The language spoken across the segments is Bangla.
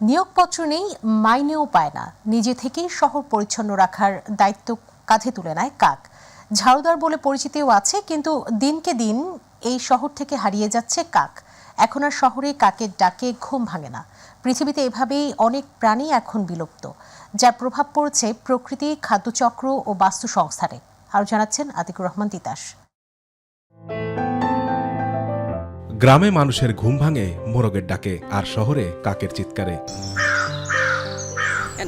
নিয়োগপত্র নেই, মাইনেও পায় না, নিজে থেকেই শহর পরিচ্ছন্ন রাখার দায়িত্ব কাঁধে তুলে নেয় কাক। ঝাড়ুদার বলে পরিচিতিও আছে, কিন্তু দিনকে দিন এই শহর থেকে হারিয়ে যাচ্ছে কাক। এখন আর শহরে কাকের ডাকে ঘুম ভাঙে না। পৃথিবীতে এভাবেই অনেক প্রাণী এখন বিলুপ্ত, যার প্রভাব পড়ছে প্রকৃতি, খাদ্যচক্র ও বাস্তু সংস্থানে। আরও জানাচ্ছেন আতিকুর রহমান তিতাস। গ্রামে মানুষের ঘুম ভাঙে মোরগের ডাকে, আর শহরে কাকের চিৎকারে।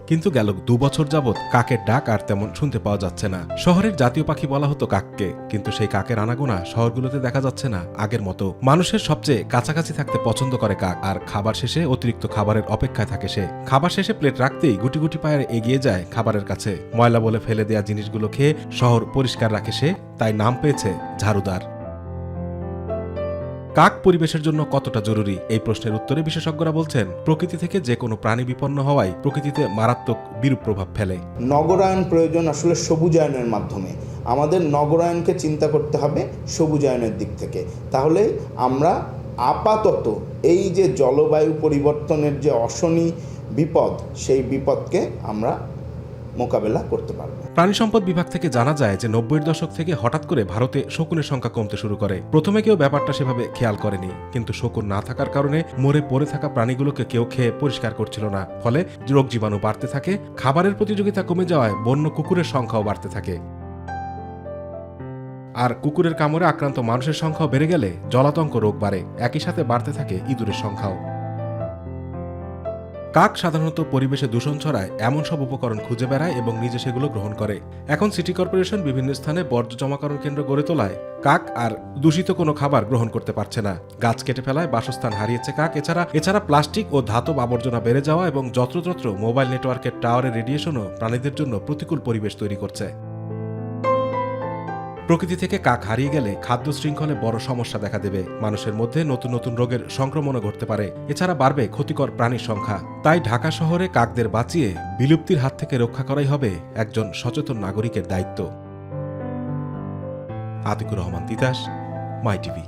কিন্তু গেল 2 বছর যাবৎ কাকের ডাক আর তেমন শুনতে পাওয়া যাচ্ছে না। শহরের জাতীয় পাখি বলা হতো কাককে, কিন্তু সেই কাকের আনাগোনা শহরগুলোতে দেখা যাচ্ছে না আগের মতো। মানুষের সবচেয়ে কাছাকাছি থাকতে পছন্দ করে কাক, আর খাবার শেষে অতিরিক্ত খাবারের অপেক্ষায় থাকে সে। খাবার শেষে প্লেট রাখতেই গুটি গুটি পায়ে এগিয়ে যায় খাবারের কাছে। ময়লা বলে ফেলে দেয়া জিনিসগুলো খেয়ে শহর পরিষ্কার রাখে সে, তাই নাম পেয়েছে ঝাড়ুদার। কাক পরিবেশের জন্য কতটা জরুরি, এই প্রশ্নের উত্তরে বিশেষজ্ঞরা বলছেন, প্রকৃতি থেকে যে কোনো প্রাণী বিপন্ন হওয়ায় প্রকৃতিতে মারাত্মক বিরূপ প্রভাব ফেলে। নগরায়ন প্রয়োজন আসলে সবুজায়নের মাধ্যমে। আমাদের নগরায়নকে চিন্তা করতে হবে সবুজায়নের দিক থেকে। তাহলে আমরা আপাতত এই যে জলবায়ু পরিবর্তনের যে অশনি বিপদ, সেই বিপদকে আমরা মোকাবেলা করতে পারব। প্রাণী সম্পদ বিভাগ থেকে জানা যায় যে 90-এর দশক থেকে হঠাৎ করে ভারতে শকুনের সংখ্যা কমতে শুরু করে। প্রথমে কেউ ব্যাপারটা সেভাবে খেয়াল করেনি, কিন্তু শকুন না থাকার কারণে মরে পড়ে থাকা প্রাণীগুলোকে কেউ খেয়ে পরিষ্কার করছিল না। ফলে রোগ জীবাণু বাড়তে থাকে, খাবারের প্রতিযোগিতা কমে যাওয়ায় বন্য কুকুরের সংখ্যাও বাড়তে থাকে। আর কুকুরের কামড়ে আক্রান্ত মানুষের সংখ্যাও বেড়ে গেলে জলাতঙ্ক রোগ বাড়ে, একই সাথে বাড়তে থাকে ইঁদুরের সংখ্যাও। কাক সাধারণত পরিবেশে দূষণ ছড়ায় এমন সব উপকরণ খুঁজে বেড়ায় এবং নিজে সেগুলো গ্রহণ করে। এখন সিটি কর্পোরেশন বিভিন্ন স্থানে বর্জ্য জমাকরণ কেন্দ্র গড়ে তোলায় কাক আর দূষিত কোনো খাবার গ্রহণ করতে পারছে না। গাছ কেটে ফেলায় বাসস্থান হারিয়েছে কাক। এছাড়া প্লাস্টিক ও ধাতব আবর্জনা বেড়ে যাওয়া এবং যত্রতত্র মোবাইল নেটওয়ার্কের টাওয়ারের রেডিয়েশনও প্রাণীদের জন্য প্রতিকূল পরিবেশ তৈরি করছে। প্রকৃতি থেকে কাক হারিয়ে গেলে খাদ্য শৃঙ্খলে বড় সমস্যা দেখা দেবে। মানুষের মধ্যে নতুন নতুন রোগের সংক্রমণও ঘটতে পারে। এছাড়া বাড়বে ক্ষতিকর প্রাণীর সংখ্যা। তাই ঢাকা শহরে কাকদের বাঁচিয়ে বিলুপ্তির হাত থেকে রক্ষা করাই হবে একজন সচেতন নাগরিকের দায়িত্ব। আতিকুর রহমান তিতাস, মাই টিভি।